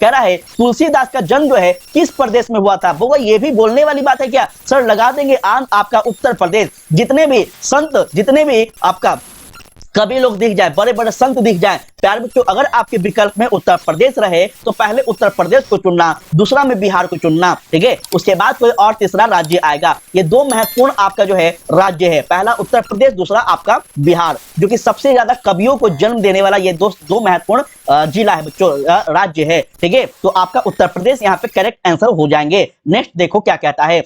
कह रहा है तुलसीदास का जन्म जो है किस प्रदेश में हुआ था। वो ये भी बोलने वाली बात है क्या सर? लगा देंगे आपका उत्तर प्रदेश। जितने भी संत, जितने भी आपका कभी लोग दिख जाए, बड़े बड़े संत दिख जाए, प्यारे बच्चों अगर आपके विकल्प में उत्तर प्रदेश रहे तो पहले उत्तर प्रदेश को चुनना, दूसरा में बिहार को चुनना, ठीक है। उसके बाद कोई और तीसरा राज्य आएगा। ये दो महत्वपूर्ण आपका जो है राज्य है, पहला उत्तर प्रदेश, दूसरा आपका बिहार, जो कि सबसे ज्यादा कवियों को जन्म देने वाला ये दो महत्वपूर्ण जिला है बच्चों, राज्य है, ठीक है। तो आपका उत्तर प्रदेश यहाँ पे करेक्ट आंसर हो जाएंगे। नेक्स्ट देखो क्या कहता है।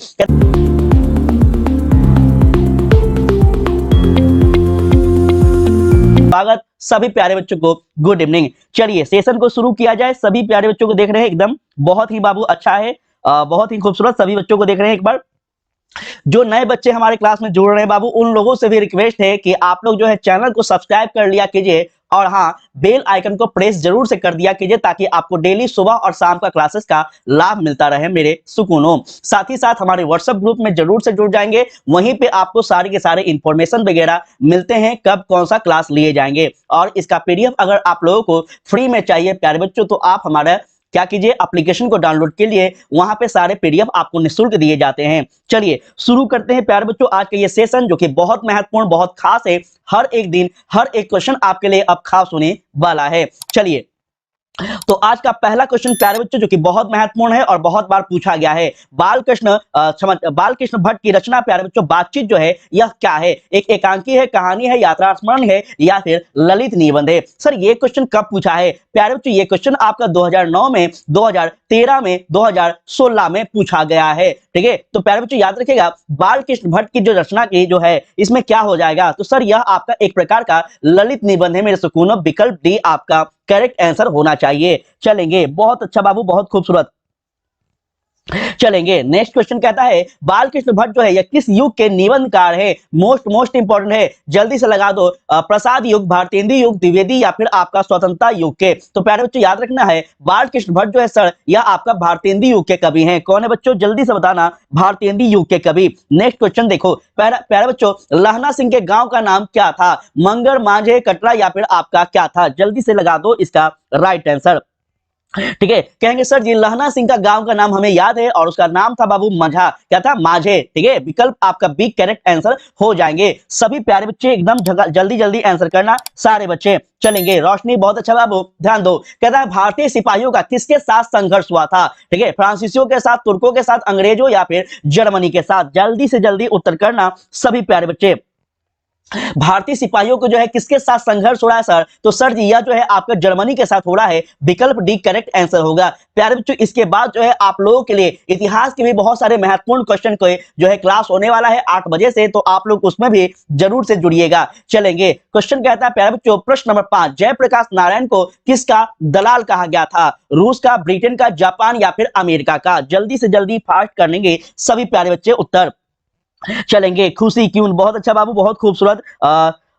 स्वागत सभी प्यारे बच्चों को, गुड इवनिंग। चलिए सेशन को शुरू किया जाए। सभी प्यारे बच्चों को देख रहे हैं, एकदम बहुत ही बाबू अच्छा है, बहुत ही खूबसूरत सभी बच्चों को देख रहे हैं। एक बार जो नए बच्चे हमारे क्लास में जुड़ रहे हैं बाबू, उन लोगों से भी रिक्वेस्ट है कि आप लोग जो है चैनल को सब्सक्राइब कर लिया कीजिए और हाँ बेल आइकन को प्रेस जरूर से कर दिया कीजिए ताकि आपको डेली सुबह और शाम का क्लासेस का लाभ मिलता रहे मेरे सुकूनों। साथ ही साथ हमारे व्हाट्सएप ग्रुप में जरूर से जुड़ जाएंगे, वहीं पे आपको सारे के सारे इंफॉर्मेशन वगैरह मिलते हैं, कब कौन सा क्लास लिए जाएंगे। और इसका पीडीएफ अगर आप लोगों को फ्री में चाहिए प्यारे बच्चों, तो आप हमारा क्या कीजिए, एप्लीकेशन को डाउनलोड के लिए, वहां पे सारे पीडीएफ आपको निःशुल्क दिए जाते हैं। चलिए शुरू करते हैं प्यारे बच्चों आज का ये सेशन, जो कि बहुत महत्वपूर्ण, बहुत खास है। हर एक दिन हर एक क्वेश्चन आपके लिए अब खास होने वाला है। चलिए तो आज का पहला क्वेश्चन प्यारे बच्चों, जो कि बहुत महत्वपूर्ण है और बहुत बार पूछा गया है। बालकृष्ण भट्ट की रचना प्यारे बच्चों बातचीत जो है यह क्या है? एक एकांकी है, कहानी है, यात्रा स्मरण है, या फिर ललित निबंध है? सर ये क्वेश्चन कब पूछा है प्यारे बच्चों? ये क्वेश्चन आपका 2009 में, 2013 में, 2016 में पूछा गया है, ठीक है। तो प्यारे बच्चों याद रखिएगा, बालकृष्ण भट्ट की जो रचना की जो है इसमें क्या हो जाएगा? तो सर यह आपका एक प्रकार का ललित निबंध है मेरे सुकूनों। विकल्प डी आपका करेक्ट आंसर होना चाहिए। चलेंगे, बहुत अच्छा बाबू, बहुत खूबसूरत। चलेंगे नेक्स्ट क्वेश्चन कहता है बालकृष्ण भट्ट जो है यह किस युग के निबंधकार है? मोस्ट इंपॉर्टेंट है, जल्दी से लगा दो। प्रसाद युग, भारतेंदु युग, द्विवेदी, या फिर आपका स्वतंत्रता युग के? तो प्यारे बच्चों याद रखना है, बालकृष्ण भट्ट जो है सर यह आपका भारतेंदु युग के कवि हैं। कौन है बच्चों? जल्दी से बताना, भारतेंदु युग के कवि। नेक्स्ट क्वेश्चन देखो प्यारे बच्चों, लहना सिंह के गांव का नाम क्या था? मंगर, मांझे, कटरा, या फिर आपका क्या था? जल्दी से लगा दो इसका राइट आंसर, ठीक है। कहेंगे सर जी लहना सिंह का गांव का नाम हमें याद है और उसका नाम था बाबू माझा। क्या था? माझे, ठीक है। विकल्प आपका बी करेक्ट आंसर हो जाएंगे। सभी प्यारे बच्चे एकदम जल्दी जल्दी आंसर करना सारे बच्चे। चलेंगे रोशनी, बहुत अच्छा बाबू, ध्यान दो। कहता है भारतीय सिपाहियों का किसके साथ संघर्ष हुआ था? ठीक है, फ्रांसीसियों के साथ, तुर्कों के साथ, अंग्रेजों, या फिर जर्मनी के साथ? जल्दी से जल्दी उत्तर करना सभी प्यारे बच्चे। भारतीय सिपाहियों को जो है किसके साथ संघर्ष हो रहा है सर? तो सर जी यह जो है आपका जर्मनी के साथ हो रहा है। विकल्प डी करेक्ट आंसर होगा प्यारे बच्चों। इसके बाद जो है आप लोगों के लिए इतिहास के भी बहुत सारे महत्वपूर्ण क्वेश्चन को जो है क्लास होने वाला है 8 बजे से, तो आप लोग उसमें भी जरूर से जुड़िएगा। चलेंगे क्वेश्चन कहता है प्यारे बच्चों, प्रश्न नंबर 5, जयप्रकाश नारायण को किसका दलाल कहा गया था? रूस का, ब्रिटेन का, जापान, या फिर अमेरिका का? जल्दी से जल्दी फास्ट करनेंगे सभी प्यारे बच्चे उत्तर। चलेंगे खुशी क्यों, बहुत अच्छा बाबू, बहुत खूबसूरत।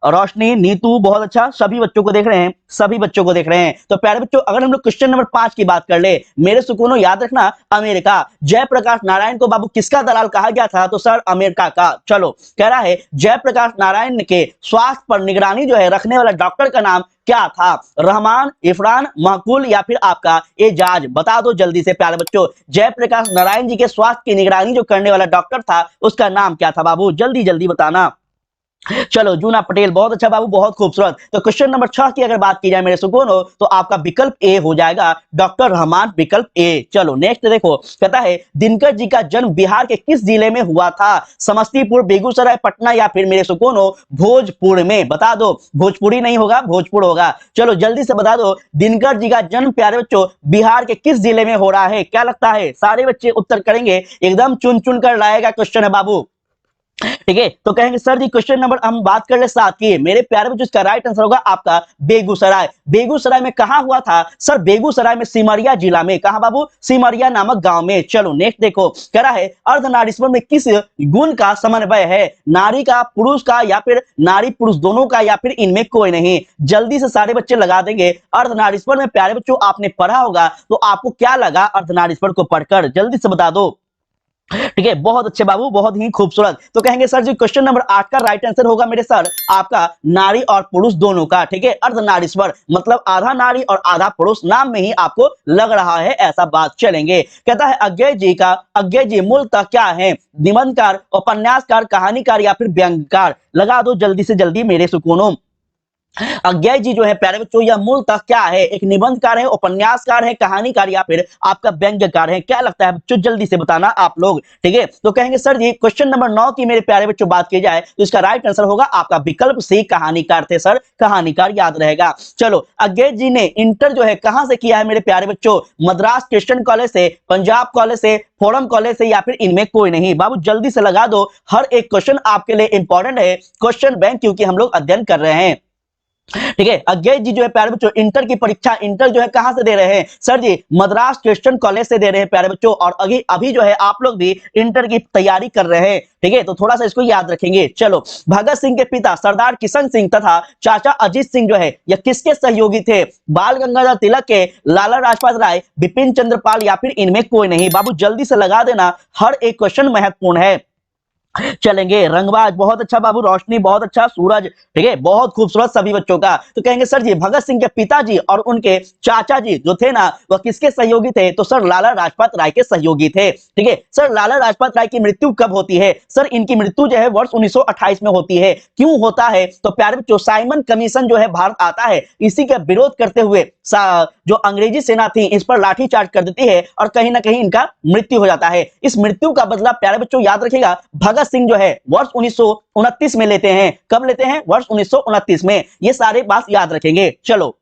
रोशनी, नीतू, बहुत अच्छा, सभी बच्चों को देख रहे हैं, सभी बच्चों को देख रहे हैं। तो प्यारे बच्चों अगर हम लोग क्वेश्चन नंबर 5 की बात कर ले, मेरे सुकूनों याद रखना अमेरिका। जयप्रकाश नारायण को बाबू किसका दलाल कहा गया था? तो सर अमेरिका का। चलो कह रहा है जयप्रकाश नारायण के स्वास्थ्य पर निगरानी जो है रखने वाला डॉक्टर का नाम क्या था? रहमान, इफरान, महकुल, या फिर आपका एजाज? बता दो जल्दी से प्यारे बच्चों। जयप्रकाश नारायण जी के स्वास्थ्य की निगरानी जो करने वाला डॉक्टर था उसका नाम क्या था बाबू? जल्दी जल्दी बताना। चलो जूना पटेल, बहुत अच्छा बाबू, बहुत खूबसूरत। तो क्वेश्चन नंबर 6 की अगर बात की जाए मेरे सुकूनो, तो आपका विकल्प ए हो जाएगा, डॉक्टर रहमान, विकल्प ए। चलो नेक्स्ट देखो, कहता है दिनकर जी का जन्म बिहार के किस जिले में हुआ था? समस्तीपुर, बेगूसराय, पटना, या फिर मेरे सुकूनो भोजपुर में? बता दो। भोजपुरी नहीं होगा, भोजपुर होगा। चलो जल्दी से बता दो, दिनकर जी का जन्म प्यारे बच्चों बिहार के किस जिले में हो रहा है? क्या लगता है सारे बच्चे उत्तर करेंगे? एकदम चुन चुन कर लाएगा क्वेश्चन है बाबू, ठीक है। तो कहेंगे सर जी क्वेश्चन नंबर हम बात कर ले 7 की, मेरे प्यारे बच्चों इसका राइट आंसर होगा आपका बेगूसराय। बेगूसराय में कहां हुआ था सर? बेगूसराय में सिमरिया जिला में। कहां बाबू? सिमरिया नामक गांव में। चलो नेक्स्ट देखो, कह रहा है अर्धनारीश्वर में किस गुण का समन्वय है? नारी का, पुरुष का, या फिर नारी पुरुष दोनों का, या फिर इनमें कोई नहीं? जल्दी से सारे बच्चे लगा देंगे। अर्धनारीश्वर में प्यारे बच्चों आपने पढ़ा होगा, तो आपको क्या लगा अर्धनारीश्वर को पढ़कर? जल्दी से बता दो। ठीक है, बहुत अच्छे बाबू, बहुत ही खूबसूरत। तो कहेंगे सर जी क्वेश्चन नंबर 8 का राइट आंसर होगा मेरे सर आपका नारी और पुरुष दोनों का। ठीक है, अर्धनारीश्वर मतलब आधा नारी और आधा पुरुष, नाम में ही आपको लग रहा है ऐसा बात। चलेंगे, कहता है अज्ञे जी मूलतः क्या है? निबंधकार, उपन्यासकार, कहानीकार या फिर व्यंग्यकार? लगा दो जल्दी से जल्दी मेरे सुकूनों। अज्ञेय जी जो है प्यारे बच्चों, यह मूलतः क्या है? एक निबंधकार है, उपन्यासकार है, कहानीकार या फिर आपका व्यंग्यकार है? क्या लगता है बच्चों, जल्दी से बताना आप लोग। ठीक है, तो कहेंगे सर जी क्वेश्चन नंबर 9 की मेरे प्यारे बच्चों बात की जाए तो इसका राइट आंसर होगा आपका विकल्प सी, कहानीकार थे सर, कहानीकार याद रहेगा। चलो, अज्ञेय जी ने इंटर जो है कहां से किया है मेरे प्यारे बच्चों? मद्रास क्रिश्चियन कॉलेज से, पंजाब कॉलेज से, फोरम कॉलेज से या फिर इनमें कोई नहीं? बाबू जल्दी से लगा दो, हर एक क्वेश्चन आपके लिए इंपॉर्टेंट है, क्वेश्चन बैंक क्योंकि हम लोग अध्ययन कर रहे हैं। ठीक है, अज्ञेय जी जो है प्यारे बच्चों इंटर की परीक्षा इंटर जो है कहां से दे रहे हैं? सर जी मद्रास क्रिश्चियन कॉलेज से दे रहे हैं प्यारे बच्चों, और अभी अभी जो है आप लोग भी इंटर की तैयारी कर रहे हैं। ठीक है, तो थोड़ा सा इसको याद रखेंगे। चलो, भगत सिंह के पिता सरदार किशन सिंह तथा चाचा अजीत सिंह जो है यह किसके सहयोगी थे? बाल गंगाधर तिलक के, लाला लाजपत राय, बिपिन चंद्र पाल या फिर इनमें कोई नहीं? बाबू जल्दी से लगा देना, हर एक क्वेश्चन महत्वपूर्ण है। चलेंगे, रंगबाज बहुत अच्छा बाबू, रोशनी बहुत अच्छा, सूरज, ठीक है, बहुत खूबसूरत सभी बच्चों का। तो कहेंगे सर जी भगत सिंह के पिताजी और उनके चाचा जी जो थे ना वह किसके सहयोगी थे? तो सर लाला लाजपत राय के सहयोगी थे। ठीक है, सर लाला लाजपत राय की मृत्यु कब होती है? सर इनकी मृत्यु जो है वर्ष 1928 में होती है। क्यों होता है? तो प्यारे बच्चों साइमन कमीशन जो है भारत आता है, इसी का विरोध करते हुए जो अंग्रेजी सेना थी इस पर लाठीचार्ज कर देती है और कहीं ना कहीं इनका मृत्यु हो जाता है। इस मृत्यु का बदला प्यारे बच्चों याद रखिएगा भगत सिंह जो है वर्ष 1929 में लेते हैं। कब लेते हैं? वर्ष 1929 में। ये सारे बात याद रखेंगे। चलो,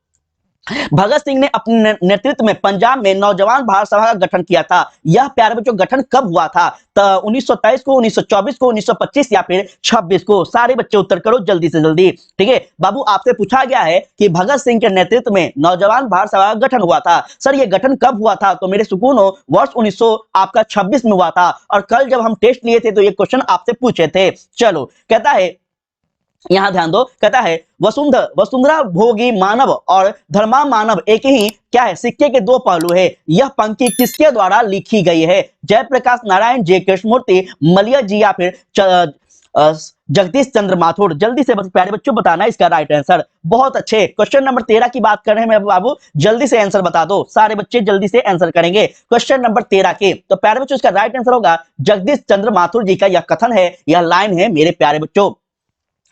भगत सिंह ने अपने नेतृत्व में पंजाब में नौजवान भारत सभा का गठन किया था। यह प्यारे बच्चों गठन कब हुआ था? तो 1923 को, 1924 को, 1925 या फिर 26 को? सारे बच्चे उत्तर करो जल्दी से जल्दी। ठीक है बाबू, आपसे पूछा गया है कि भगत सिंह के नेतृत्व में नौजवान भारत सभा का गठन हुआ था। सर ये गठन कब हुआ था? तो मेरे सुकूनो वर्ष 1926 में हुआ था। और कल जब हम टेस्ट लिए थे तो ये क्वेश्चन आपसे पूछे थे। चलो, कहता है यहां ध्यान दो, कहता है वसुंधरा भोगी मानव और धर्मा मानव एक ही क्या है? सिक्के के दो पहलू है। यह पंक्ति किसके द्वारा लिखी गई है? जयप्रकाश नारायण, जे कृष्णमूर्ति, मलिया जी या फिर जगदीश चंद्र माथुर? जल्दी से प्यारे बच्चों बताना इसका राइट आंसर। बहुत अच्छे, क्वेश्चन नंबर 13 की बात कर रहे हैं मेरे बाबू, जल्दी से आंसर बता दो। सारे बच्चे जल्दी से आंसर करेंगे क्वेश्चन नंबर 13 के। तो प्यारे बच्चों इसका राइट आंसर होगा जगदीश चंद्र माथुर जी का यह कथन है, यह लाइन है मेरे प्यारे बच्चों।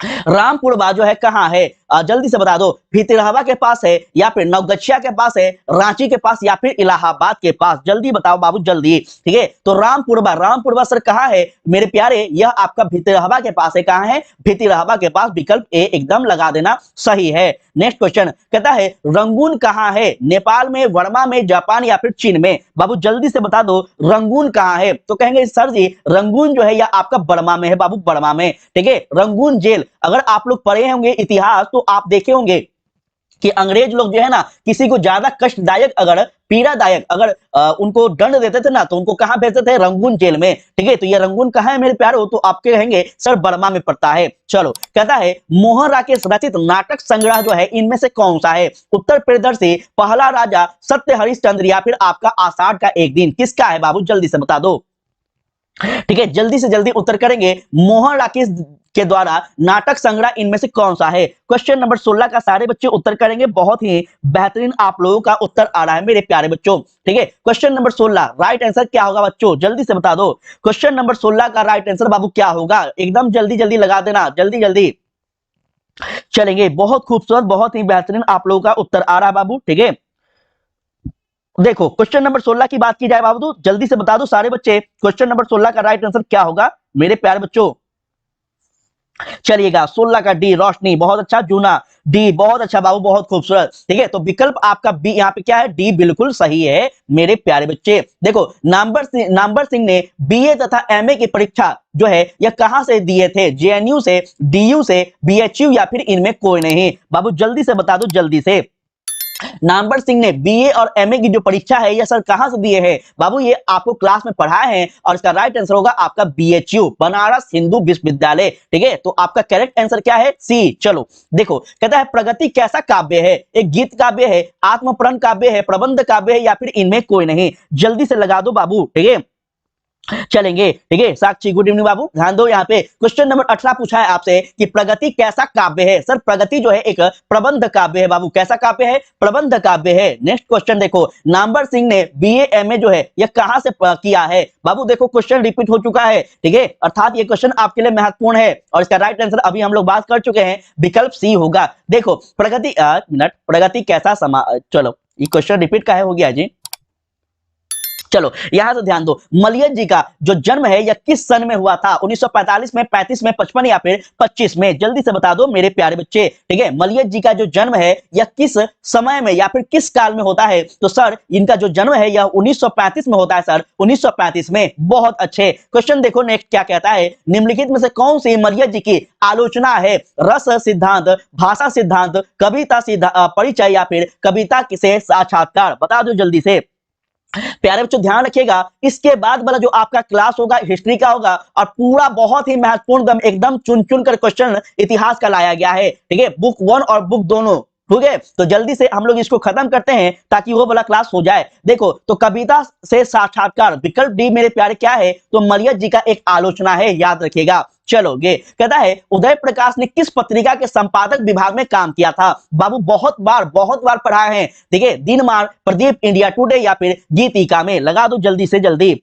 रामपुरवा जो है कहां है? जल्दी से बता दो, भितिरहवा के पास है या फिर नवगछिया के पास है, रांची के पास या फिर इलाहाबाद के पास? जल्दी बताओ बाबू जल्दी। ठीक है, तो रामपुरवा सर कहां है मेरे प्यारे? यह आपका भितिरहवा के पास है। कहां है? भितिरहवा के पास। विकल्प ए एकदम लगा देना, सही है। नेक्स्ट क्वेश्चन कहता है रंगून कहां है? नेपाल में, वर्मा में, जापान या फिर चीन में? बाबू जल्दी से बता दो रंगून कहां है? तो कहेंगे सर जी रंगून जो है यह आपका बर्मा में है बाबू, बर्मा में। ठीक है, रंगून जेल, अगर आप लोग पढ़े होंगे इतिहास तो आप देखे होंगे कि अंग्रेज लोग जो है ना किसी को ज्यादा कष्टदायक अगर पीड़ादायक अगर उनको दंड देते थे ना तो उनको कहां भेजते थे? रंगून जेल में। ठीक है, तो ये रंगून कहां है मेरे प्यारो? तो आपके कहेंगे सर बर्मा में पड़ता है। चलो, कहता है मोहन राकेश रचित नाटक संग्रह जो है इनमें से कौन सा है? उत्तर प्रियदर्शी, पहला राजा, सत्य हरिश्चंद्र या फिर आपका आषाढ़ का एक दिन? किसका है बाबू? जल्दी से बता दो। ठीक है, जल्दी से जल्दी उत्तर करेंगे। मोहन राकेश के द्वारा नाटक संग्रह इनमें से कौन सा है? क्वेश्चन नंबर 16 का सारे बच्चे उत्तर करेंगे। बहुत ही बेहतरीन आप लोगों का उत्तर आ रहा है मेरे प्यारे बच्चों। ठीक है, क्वेश्चन नंबर 16 राइट आंसर क्या होगा बच्चों? जल्दी से बता दो। क्वेश्चन नंबर 16 का राइट आंसर बाबू क्या होगा? एकदम जल्दी जल्दी लगा देना, जल्दी जल्दी। चलेंगे, बहुत खूबसूरत, बहुत ही बेहतरीन आप लोगों का उत्तर आ रहा है बाबू। ठीक है, देखो क्वेश्चन नंबर 16 की बात की जाए बाबू तो जल्दी से बता दो सारे बच्चे क्वेश्चन नंबर 16 का राइट आंसर क्या होगा मेरे प्यारे बच्चों। चलिएगा, 16 का डी, रोशनी बहुत अच्छा, जूना डी बहुत अच्छा बाबू, बहुत खूबसूरत। ठीक है, तो विकल्प आपका बी यहाँ पे क्या है? डी बिल्कुल सही है मेरे प्यारे बच्चे। देखो नामवर सिंह ने बीए तथा एमए की परीक्षा जो है यह कहां से दिए थे? जेएनयू से, डीयू से, बीएचयू या फिर इनमें कोई नहीं? बाबू जल्दी से बता दो जल्दी से। नामवर सिंह ने बीए और एमए की जो परीक्षा है यह सर कहां से दिए हैं? बाबू ये आपको क्लास में पढ़ाए हैं और इसका राइट आंसर होगा आपका बीएचयू, बनारस हिंदू विश्वविद्यालय। ठीक है, तो आपका करेक्ट आंसर क्या है? सी। चलो देखो, कहता है प्रगति कैसा काव्य है? एक गीत काव्य है, आत्मप्रण काव्य है, प्रबंध काव्य है या फिर इनमें कोई नहीं? जल्दी से लगा दो बाबू। ठीक है, चलेंगे। ठीक है साक्षी, गुड इवनिंग बाबू, ध्यान दो। यहाँ पे क्वेश्चन नंबर 18 पूछा है आपसे कि प्रगति कैसा काव्य है। सर प्रगति जो है एक प्रबंध काव्य है बाबू। कैसा काव्य है? प्रबंध काव्य है। नेक्स्ट क्वेश्चन देखो, नामवर सिंह ने बीए एमए जो है यह कहां से किया है बाबू? देखो क्वेश्चन रिपीट हो चुका है। ठीक है, अर्थात ये क्वेश्चन आपके लिए महत्वपूर्ण है और इसका राइट आंसर अभी हम लोग बात कर चुके हैं, विकल्प सी होगा। देखो प्रगति मिनट, प्रगति कैसा चलो ये क्वेश्चन रिपीट का है, हो गया जी। चलो यहां से ध्यान दो, मलयज जी का जो जन्म है यह किस सन में हुआ था? 1945 में, 35 में, 55 या फिर 25 में? जल्दी से बता दो मेरे प्यारे बच्चे। ठीक है, मलयज जी का जो जन्म है यह किस समय में या फिर किस काल में होता है? तो सर इनका जो जन्म है यह 1935 में होता है सर, 1935 में। बहुत अच्छे। क्वेश्चन देखो नेक्स्ट क्या कहता है, निम्नलिखित में से कौन सी मलयज जी की आलोचना है? रस सिद्धांत, भाषा सिद्धांत, कविता परिचय या फिर कविता से साक्षात्कार? बता दो जल्दी से प्यारे बच्चों। ध्यान रखिएगा, इसके बाद वाला जो आपका क्लास होगा हिस्ट्री का होगा और पूरा बहुत ही महत्वपूर्ण एकदम चुन चुन कर क्वेश्चन इतिहास का लाया गया है। ठीक है, बुक 1 और बुक दोनों। ठीक है, तो जल्दी से हम लोग इसको खत्म करते हैं ताकि वो वाला क्लास हो जाए। देखो तो कविता से साक्षात्कार विकल्प डी मेरे प्यारे क्या है? तो मलयज जी का एक आलोचना है, याद रखिएगा। चलोगे, कहता है उदय प्रकाश ने किस पत्रिका के संपादक विभाग में काम किया था? बाबू बहुत बार पढ़ाए हैं। ठीक है, दिनमान, प्रदीप, इंडिया टुडे या फिर गीतिका में? लगा दो जल्दी से जल्दी।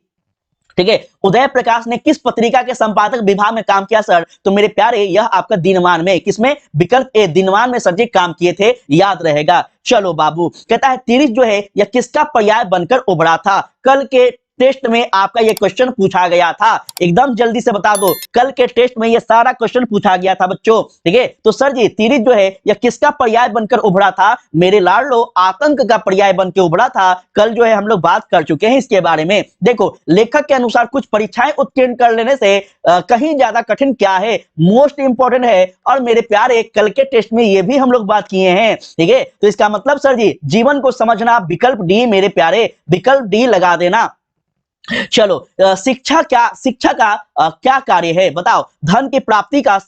ठीक है, उदय प्रकाश ने किस पत्रिका के संपादक विभाग में काम किया सर? तो मेरे प्यारे यह आपका दिनमान में। किसमें? विकल्प ए दिनमान में सर जी काम किए थे, याद रहेगा। चलो बाबू, कहता है तिरिस जो है यह किसका पर्याय बनकर उभरा था? कल के टेस्ट में आपका ये क्वेश्चन पूछा गया था, एकदम जल्दी से बता दो। कल के टेस्ट में ये सारा क्वेश्चन पूछा गया था बच्चों। ठीक है, तो सर जी तिरिस जो है यह किसका पर्याय बनकर उभरा था? मेरे लाडलो आतंक का पर्याय बनकर उभरा था। कल जो है हम लोग बात कर चुके हैं इसके बारे में। देखो लेखक के अनुसार कुछ परीक्षाएं उत्तीर्ण कर लेने से कहीं ज्यादा कठिन क्या है? मोस्ट इंपॉर्टेंट है। और मेरे प्यारे कल के टेस्ट में ये भी हम लोग बात किए हैं। ठीक है, तो इसका मतलब सर जी जीवन को समझना, विकल्प डी मेरे प्यारे, विकल्प डी लगा देना। चलो शिक्षा का क्या कार्य है? बताओ। धन की प्राप्ति का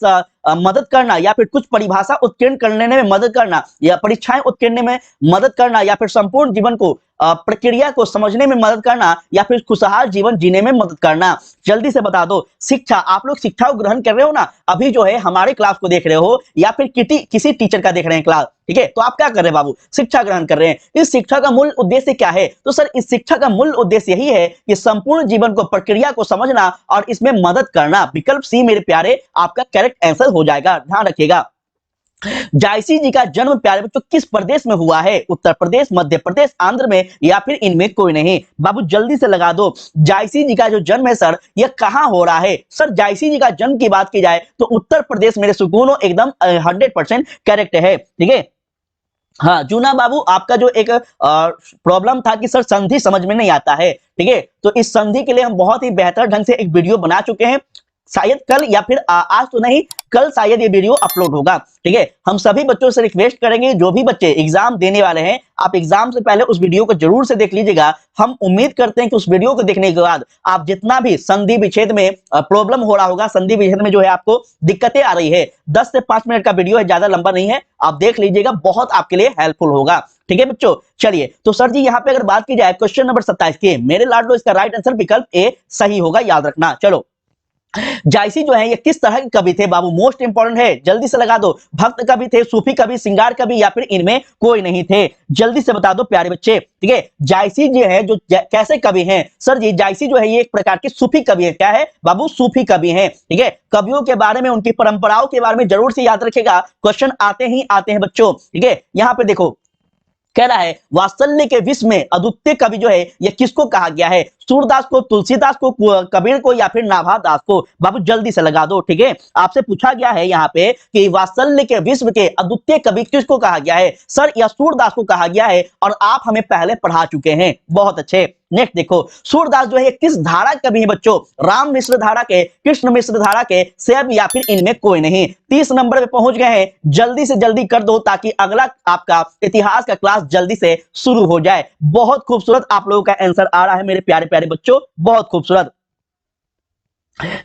मदद करना या फिर कुछ परिभाषा उत्कीर्ण करने में मदद करना या परीक्षाएं उत्कीर्ण में मदद करना या फिर संपूर्ण जीवन को प्रक्रिया को समझने में मदद करना या फिर खुशहाल जीवन जीने में मदद करना? जल्दी से बता दो। शिक्षा, आप लोग शिक्षा को ग्रहण कर रहे हो ना? अभी जो है हमारे क्लास को देख रहे हो या फिर किसी टीचर का देख रहे हैं क्लास? ठीक है, तो आप क्या कर रहे हैं बाबू? शिक्षा ग्रहण कर रहे हैं। इस शिक्षा का मूल उद्देश्य क्या है? तो सर इस शिक्षा का मूल उद्देश्य यही है कि संपूर्ण जीवन को प्रक्रिया को समझना और इसमें मदद करना। विकल्प सी मेरे प्यारे आपका करेक्ट आंसर हो जाएगा, ध्यान रखिएगा। जायसी जी का जन्म प्यारे बच्चों किस प्रदेश में हुआ है? उत्तर प्रदेश, मध्य प्रदेश, आंध्र में या फिर इनमें कोई नहीं? बाबू जल्दी से लगा दो। जायसी जी का जो जन्म है सर यह कहां हो रहा है? सर जायसी जी का जन्म की बात की जाए तो उत्तर प्रदेश मेरे सुकून एकदम 100% करेक्ट है। ठीक है, हाँ जूना बाबू, आपका जो एक प्रॉब्लम था कि सर संधि समझ में नहीं आता है। ठीक है, तो इस संधि के लिए हम बहुत ही बेहतर ढंग से एक वीडियो बना चुके हैं। शायद कल या फिर आज तो नहीं, कल शायद ये वीडियो अपलोड होगा। ठीक है, हम सभी बच्चों से रिक्वेस्ट करेंगे, जो भी बच्चे एग्जाम देने वाले हैं आप एग्जाम से पहले उस वीडियो को जरूर से देख लीजिएगा। हम उम्मीद करते हैं कि उस वीडियो को देखने के बाद आप जितना भी संधि विच्छेद में प्रॉब्लम हो रहा होगा, संधि विच्छेद में जो है आपको दिक्कतें आ रही है, 10 से 5 मिनट का वीडियो है, ज्यादा लंबा नहीं है, आप देख लीजिएगा, बहुत आपके लिए हेल्पफुल होगा। ठीक है बच्चों, चलिए तो सर जी यहाँ पे अगर बात की जाए क्वेश्चन नंबर 27 के, मेरे लाडलो इसका राइट आंसर विकल्प ए सही होगा, याद रखना। चलो जायसी जो है ये किस तरह के कवि थे बाबू? मोस्ट इंपॉर्टेंट है, जल्दी से लगा दो। भक्त कवि थे, सूफी कवि, श्रृंगार कवि या फिर इनमें कोई नहीं थे? जल्दी से बता दो प्यारे बच्चे। ठीक है, जायसी जो है जो कैसे कवि हैं? सर जी जायसी जो है ये एक प्रकार के सूफी कवि है। क्या है बाबू? सूफी कवि हैं। ठीक है, कवियों के बारे में, उनकी परंपराओं के बारे में जरूर से याद रखेगा, क्वेश्चन आते ही आते हैं बच्चों। ठीक है, यहाँ पे देखो कह रहा है वात्सल्य के विश्व में अद्वितीय कवि जो है यह किसको कहा गया है? सूरदास को, तुलसीदास को, कबीर को या फिर नाभादास को? बाबू जल्दी से लगा दो। ठीक है, आपसे पूछा गया है यहाँ पे कि वात्सल्य के विश्व के अद्वितीय कवि किसको कहा गया है? सर यह सूरदास को कहा गया है और आप हमें पहले पढ़ा चुके हैं, बहुत अच्छे। नेक्स्ट देखो, सूरदास जो है किस धारा कवि है बच्चों? राम मिश्र धारा के, कृष्ण मिश्र धारा के, शैव या फिर इनमें कोई नहीं? 30 नंबर पे पहुंच गए हैं, जल्दी से जल्दी कर दो ताकि अगला आपका इतिहास का क्लास जल्दी से शुरू हो जाए। बहुत खूबसूरत आप लोगों का आंसर आ रहा है मेरे प्यारे प्यारे बच्चों, बहुत खूबसूरत।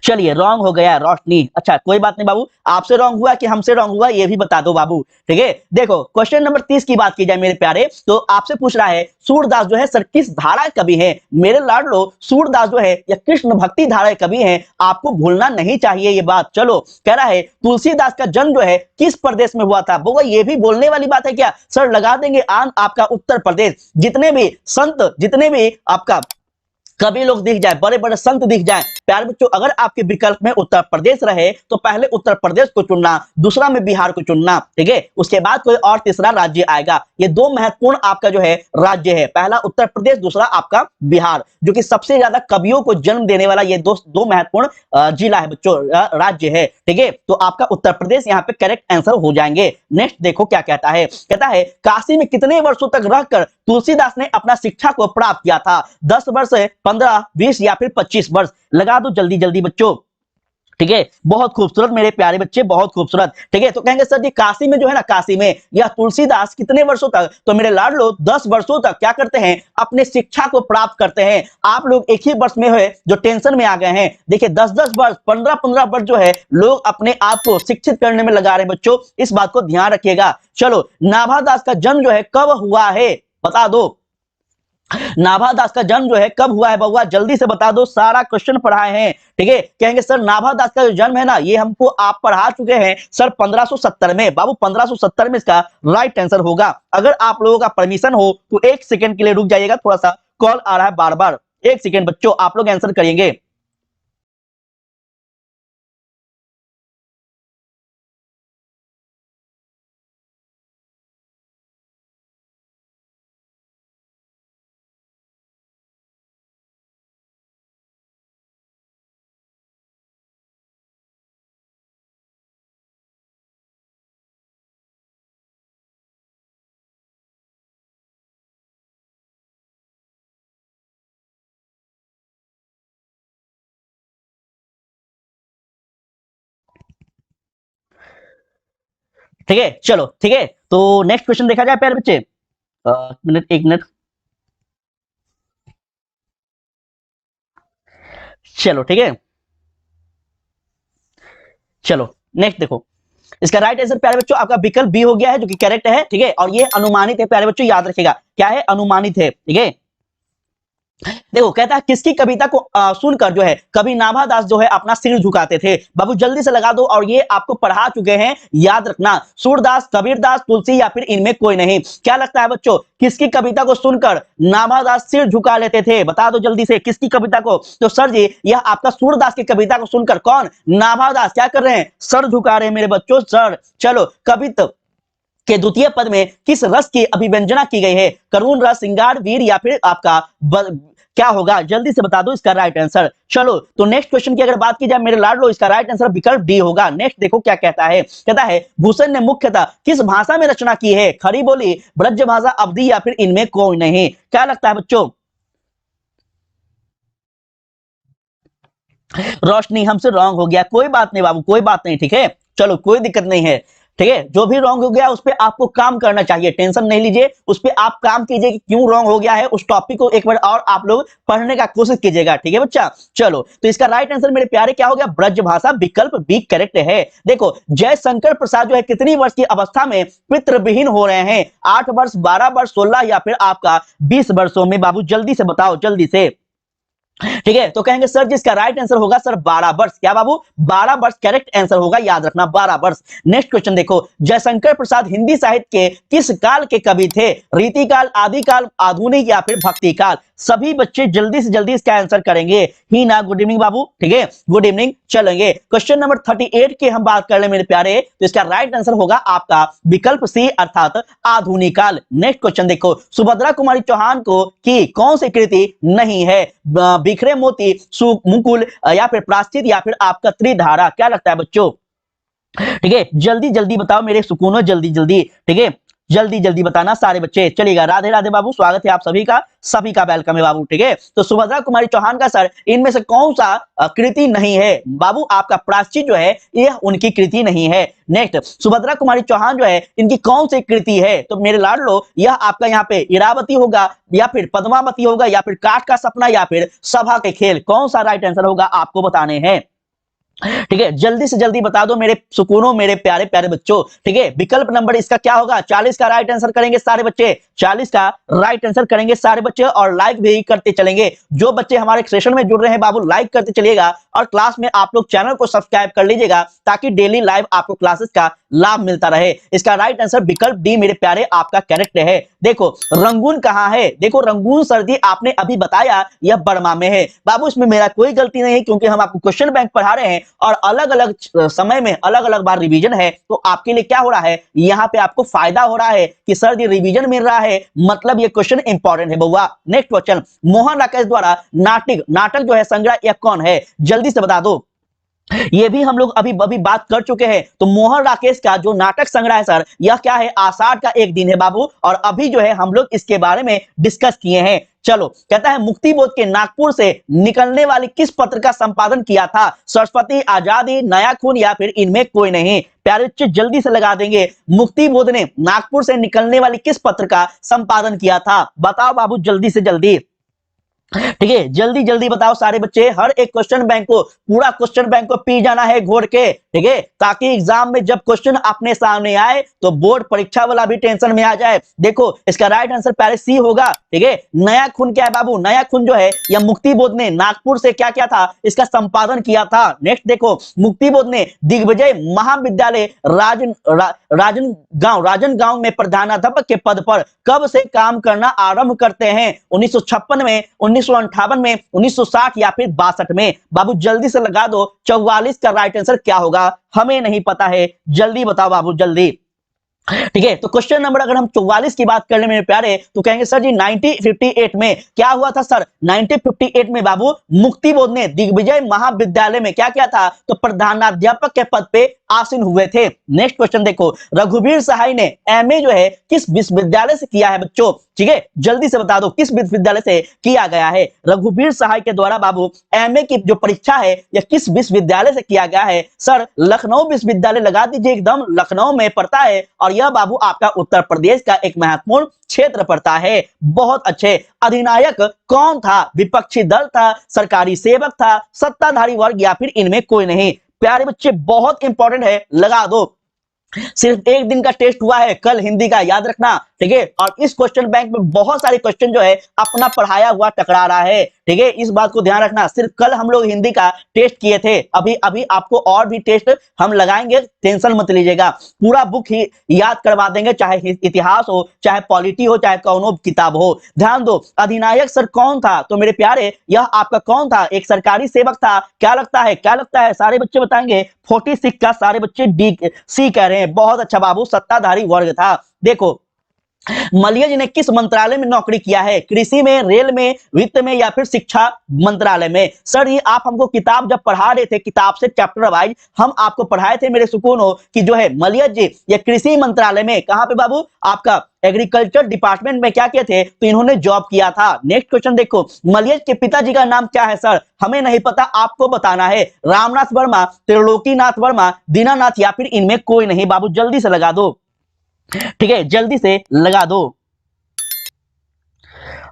चलिए रॉन्ग हो गया रोशनी। अच्छा कोई बात नहीं बाबू, आपसे रॉन्ग हुआ कि हमसे रॉन्ग हुआ ये भी बता दो बाबू। ठीक है, देखो क्वेश्चन नंबर 30 की बात की जाए मेरे प्यारे, तो आपसे पूछ रहा है सूरदास जो है सर किस धारा के कवि है? मेरे लाडलो सूरदास जो है या कृष्ण भक्ति धारा के कवि है, आपको भूलना नहीं चाहिए ये बात। चलो कह रहा है तुलसीदास का जन्म जो है किस प्रदेश में हुआ था? बोला ये भी बोलने वाली बात है क्या? सर लगा देंगे आन आपका उत्तर प्रदेश। जितने भी संत, जितने भी आपका कभी लोग दिख जाए, बड़े बड़े संत दिख जाए, प्यारे बच्चों अगर आपके विकल्प में उत्तर प्रदेश रहे तो पहले उत्तर प्रदेश को चुनना, दूसरा में बिहार को चुनना। ठीक है, उसके बाद कोई और तीसरा राज्य आएगा। ये दो महत्वपूर्ण आपका जो है राज्य है, पहला उत्तर प्रदेश, दूसरा आपका बिहार, जो कि सबसे ज्यादा कवियों को जन्म देने वाला ये दो महत्वपूर्ण जिला है बच्चों, राज्य है। ठीक है, तो आपका उत्तर प्रदेश यहाँ पे करेक्ट आंसर हो जाएंगे। नेक्स्ट देखो क्या कहता है, कहता है काशी में कितने वर्षों तक रहकर तुलसीदास ने अपना शिक्षा को प्राप्त किया था? 10 वर्ष, 15, 20 या फिर 25 वर्ष? लगा दो जल्दी जल्दी बच्चों। ठीक है, बहुत खूबसूरत मेरे प्यारे बच्चे, बहुत खूबसूरत। ठीक है, तो कहेंगे सर जी काशी में जो है ना, काशी में यह तुलसीदास कितने वर्षों तक? तो मेरे लाडलो 10 वर्षों तक क्या करते हैं? अपने शिक्षा को प्राप्त करते हैं। आप लोग एक ही वर्ष में हुए जो टेंशन में आ गए हैं। देखिए 10-10 वर्ष, 15-15 वर्ष जो है लोग अपने आप को शिक्षित करने में लगा रहे हैं बच्चों, इस बात को ध्यान रखिएगा। चलो नाभादास का जन्म जो है कब हुआ है बता दो। नाभादास का जन्म जो है कब हुआ है बउआ? जल्दी से बता दो, सारा क्वेश्चन पढ़ाए हैं। ठीक है, कहेंगे सर नाभादास का जो जन्म है ना, ये हमको आप पढ़ा चुके हैं सर 1570 में। बाबू 1570 में इसका राइट आंसर होगा। अगर आप लोगों का परमिशन हो तो एक सेकंड के लिए रुक जाइएगा, थोड़ा सा कॉल आ रहा है बार बार। एक सेकंड बच्चों, आप लोग आंसर करेंगे। ठीक है, चलो ठीक है, तो नेक्स्ट क्वेश्चन देखा जाए प्यारे बच्चे। मिनट, एक मिनट, चलो ठीक है, चलो नेक्स्ट देखो। इसका राइट आंसर प्यारे बच्चों आपका विकल्प बी हो गया है, जो कि करेक्ट है। ठीक है, और ये अनुमानित है प्यारे बच्चों, याद रखिएगा क्या है, अनुमानित है। ठीक है, देखो कहता है किसकी कविता को सुनकर जो है कवि नाभादास जो है अपना सिर झुकाते थे? बाबू जल्दी से लगा दो, और ये आपको पढ़ा चुके हैं, याद रखना। सूरदास, कबीरदास, तुलसी या फिर इनमें कोई नहीं? क्या लगता है बच्चों, किसकी कविता को सुनकर नाभादास सिर झुका लेते थे? बता दो जल्दी से किसकी कविता को। तो सर जी यह आपका सूरदास की कविता को सुनकर कौन, नाभादास क्या कर रहे हैं? सर झुका रहे हैं मेरे बच्चों, सर। चलो कविता के द्वितीय पद में किस रस की अभिव्यंजना की गई है? करुण रस, श्रृंगार, वीर या फिर आपका क्या होगा? जल्दी से बता दो इसका राइट आंसर। चलो तो नेक्स्ट क्वेश्चन की अगर बात की जाए मेरे लाडलो, इसका राइट आंसर विकल्प डी होगा। नेक्स्ट देखो क्या कहता है, कहता है भूषण ने मुख्यतः किस भाषा में रचना की है? खड़ी बोली, ब्रज भाषा, अवधी या फिर इनमें कोई नहीं? क्या लगता है बच्चों? रोशनी हमसे रॉन्ग हो गया, कोई बात नहीं बाबू, कोई बात नहीं। ठीक है, चलो कोई दिक्कत नहीं है। ठीक है, जो भी रॉन्ग हो गया उस पर आपको काम करना चाहिए, टेंशन नहीं लीजिए, उस पर आप काम कीजिए कि क्यों रॉन्ग हो गया है, उस टॉपिक को एक बार और आप लोग पढ़ने का कोशिश कीजिएगा। ठीक है बच्चा, चलो तो इसका राइट आंसर मेरे प्यारे क्या हो गया? ब्रजभाषा, विकल्प बी करेक्ट है। देखो जयशंकर प्रसाद जो है कितनी वर्ष की अवस्था में पितृविहीन हो रहे हैं? 8 वर्ष, 12 वर्ष, 16 या फिर आपका 20 वर्षों में? बाबू जल्दी से बताओ, जल्दी से। ठीक है, तो कहेंगे सर जिसका राइट आंसर होगा सर 12 वर्ष। क्या बाबू? 12 वर्ष करेक्ट आंसर होगा, याद रखना 12 वर्ष। नेक्स्ट क्वेश्चन देखो, जयशंकर प्रसाद हिंदी साहित्य के किस काल के कवि थे? रीतिकाल, आदिकाल, आधुनिक या फिर भक्ति काल? सभी बच्चे जल्दी से जल्दी इसका आंसर करेंगे ही ना। गुड इवनिंग बाबू। ठीक है, गुड इवनिंग। चलेंगे क्वेश्चन नंबर 38 की हम बात कर ले मेरे प्यारे, तो इसका राइट आंसर होगा आपका विकल्प सी अर्थात आधुनिक काल। नेक्स्ट क्वेश्चन देखो, सुभद्रा कुमारी चौहान को की कौन सी कृति नहीं है? बिखरे मोती, मुकुल या फिर प्राश्चित या फिर आपका त्रिधारा? क्या लगता है बच्चों? ठीक है, जल्दी जल्दी बताओ मेरे सुकूनो, जल्दी जल्दी। ठीक है, जल्दी जल्दी बताना सारे बच्चे। चलिएगा, राधे राधे बाबू, स्वागत है आप सभी का वेलकम है बाबू। ठीक है, तो सुभद्रा कुमारी चौहान का सर इनमें से कौन सा कृति नहीं है बाबू? आपका प्रायश्चित जो है यह उनकी कृति नहीं है। नेक्स्ट, सुभद्रा कुमारी चौहान जो है इनकी कौन सी कृति है? तो मेरे लाडलो, यह आपका यहाँ पे इरावती होगा, या फिर पद्मावती होगा, या फिर काठ का सपना, या फिर सभा के खेल। कौन सा राइट आंसर होगा आपको बताने हैं। ठीक है, जल्दी से जल्दी बता दो मेरे सुकूनों, मेरे प्यारे प्यारे बच्चों। ठीक है, विकल्प नंबर इसका क्या होगा? 40 का राइट आंसर करेंगे सारे बच्चे, 40 का राइट आंसर करेंगे सारे बच्चे, और लाइक भी करते चलेंगे। जो बच्चे हमारे सेशन में जुड़ रहे हैं बाबू, लाइक करते चलिएगा, और क्लास में आप लोग चैनल को सब्सक्राइब कर लीजिएगा, ताकि डेली लाइव आपको क्लासेस का लाभ मिलता रहे। इसका राइट आंसर विकल्प डी मेरे प्यारे आपका करेक्ट है। देखो रंगून कहां है? देखो रंगून सर्दी आपने अभी बताया यह बर्मा में है बाबू, इसमें मेरा कोई गलती नहीं है, क्योंकि हम आपको क्वेश्चन बैंक पढ़ा रहे हैं और अलग अलग समय में अलग अलग बार रिवीजन है। तो आपके लिए क्या हो रहा है, यहाँ पे आपको फायदा हो रहा है कि सर ये रिवीजन मिल रहा है, मतलब ये क्वेश्चन इंपॉर्टेंट है बउआ। नेक्स्ट क्वेश्चन, मोहन राकेश द्वारा नाटक जो है संग्रह यह कौन है? जल्दी से बता दो। ये भी हम लोग अभी अभी बात कर चुके हैं। तो मोहन राकेश का जो नाटक संग्रह है सर, यह क्या है? आषाढ़ का एक दिन है बाबू, और अभी जो है हम लोग इसके बारे में डिस्कस किए हैं। चलो, कहता है मुक्ति बोध के नागपुर से निकलने वाली किस पत्र का संपादन किया था? सरस्वती, आजादी, नया खून, या फिर इनमें कोई नहीं? प्यारे बच्चे जल्दी से लगा देंगे। मुक्ति बोध ने नागपुर से निकलने वाली किस पत्र का संपादन किया था? बताओ बाबू जल्दी से जल्दी। ठीक है, जल्दी जल्दी बताओ सारे बच्चे। हर एक क्वेश्चन बैंक को, पूरा क्वेश्चन बैंक को पी जाना है घोर के। ठीक है, ताकि एग्जाम में जब क्वेश्चन अपने सामने आए तो बोर्ड परीक्षा वाला भी टेंशन में आ जाए। देखो इसका राइट आंसर पहले सी होगा। ठीक है, नया खून क्या है बाबू? नया खून जो है यह मुक्ति बोध ने नागपुर से क्या किया था? इसका संपादन किया था। नेक्स्ट देखो, मुक्ति बोध ने दिग्विजय महाविद्यालय राजनगांव में प्रधानाध्यापक के पद पर कब से काम करना आरंभ करते हैं? 1956 में, 1958 में, 1960 या फिर 62 में? बाबू जल्दी से लगा दो। 44 का राइट आंसर क्या होगा? हमें नहीं पता है, जल्दी बताओ बाबू जल्दी। ठीक है, तो क्वेश्चन नंबर अगर हम 44 की बात कर ले मेरे प्यारे, तो कहेंगे सर जी 1958 में क्या हुआ था सर? 1958 में बाबू मुक्ति बोध ने दिग्विजय महाविद्यालय में क्या किया था? तो प्रधानाध्यापक के पद पे आसीन हुए थे। नेक्स्ट क्वेश्चन देखो, रघुवीर सहाय ने एमए जो है किस विश्वविद्यालय से किया है बच्चों? ठीक है, जल्दी से बता दो किस विश्वविद्यालय से किया गया है? रघुवीर सहाय के द्वारा बाबू एमए की जो परीक्षा है यह किस विश्वविद्यालय से किया गया है? सर लखनऊ विश्वविद्यालय लगा दीजिए, एकदम लखनऊ में पड़ता है, और यह बाबू आपका उत्तर प्रदेश का एक महत्वपूर्ण क्षेत्र पड़ता है। बहुत अच्छे। अधिनायक कौन था? विपक्षी दल था, सरकारी सेवक था, सत्ताधारी वर्ग, या फिर इनमें कोई नहीं? प्यारे बच्चे बहुत इंपॉर्टेंट है, लगा दो। सिर्फ एक दिन का टेस्ट हुआ है कल हिंदी का, याद रखना। ठीक है, और इस क्वेश्चन बैंक में बहुत सारे क्वेश्चन जो है अपना पढ़ाया हुआ टकरा रहा है। ठीक है, इस बात को ध्यान रखना। सिर्फ कल हम लोग हिंदी का टेस्ट किए थे, अभी अभी आपको और भी टेस्ट हम लगाएंगे, टेंशन मत लीजिएगा। पूरा बुक ही याद करवा देंगे, चाहे इतिहास हो, चाहे पॉलिटी हो, चाहे कौनो किताब हो। ध्यान दो, अधिनायक सर कौन था? तो मेरे प्यारे यह आपका कौन था? एक सरकारी सेवक था। क्या लगता है, क्या लगता है? सारे बच्चे बताएंगे। 46 का सारे बच्चे डी सी कह रहे हैं। बहुत अच्छा बाबू, सत्ताधारी वर्ग था। देखो मलिया जी ने किस मंत्रालय में नौकरी किया है? कृषि में, रेल में, वित्त में, या फिर शिक्षा मंत्रालय में? सर ये आप हमको किताब जब पढ़ा रहे थे, किताब से चैप्टर वाइज हम आपको पढ़ाए थे मेरे सुकून हो, कि जो है मलिया जी ये कृषि मंत्रालय में, कहां पे बाबू? आपका एग्रीकल्चर डिपार्टमेंट में क्या किए थे? तो इन्होंने जॉब किया था। नेक्स्ट क्वेश्चन देखो, मलिया के पिताजी का नाम क्या है सर? हमें नहीं पता, आपको बताना है। रामनाथ वर्मा, त्रिलोकीनाथ वर्मा, दीनानाथ, या फिर इनमें कोई नहीं? बाबू जल्दी से लगा दो। ठीक है, जल्दी से लगा दो।